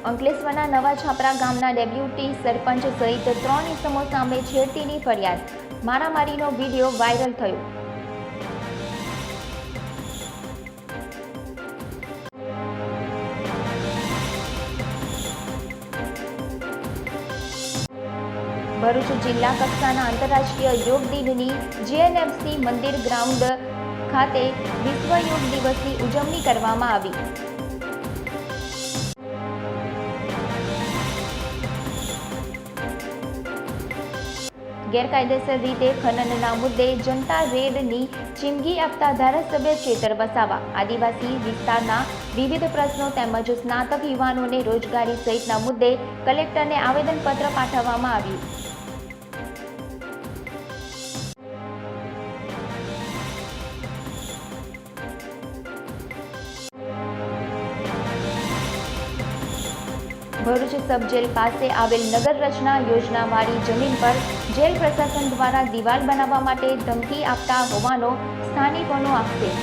અંકલેશ્વરના નવા છાપરા ગામના ડેપ્યુટી સરપંચ સહિત 3 ઇસમો સામે છેડતીની ફરિયાદ, મારામારીનો વિડીયો વાયરલ થયો। ભરૂચ જિલ્લા કક્ષાના આંતરરાષ્ટ્રીય યોગ દિનની જીએનએફસી મંદિર ગ્રાઉન્ડ ખાતે વિશ્વ યોગ દિવસની ઉજવણી કરવામાં આવી। ગેરકાયદેસર રીતે ખનનના મુદ્દે જનતા રેડની ચીમકી આપતા ધારાસભ્ય ચેતર વસાવા, આદિવાસી વિસ્તારના વિવિધ પ્રશ્નો તેમજ સ્નાતક યુવાનોને રોજગારી સહિતના મુદ્દે કલેક્ટરને આવેદનપત્ર પાઠવવામાં આવ્યું। ભરૂચ સબ જેલ પાસે આવેલ નગર રચના યોજનાવાળી જમીન પર જેલ પ્રશાસન દ્વારા દિવાલ બનાવવા માટે ધમકી આપતા હોવાનો સ્થાનિકોનો આક્ષેપ।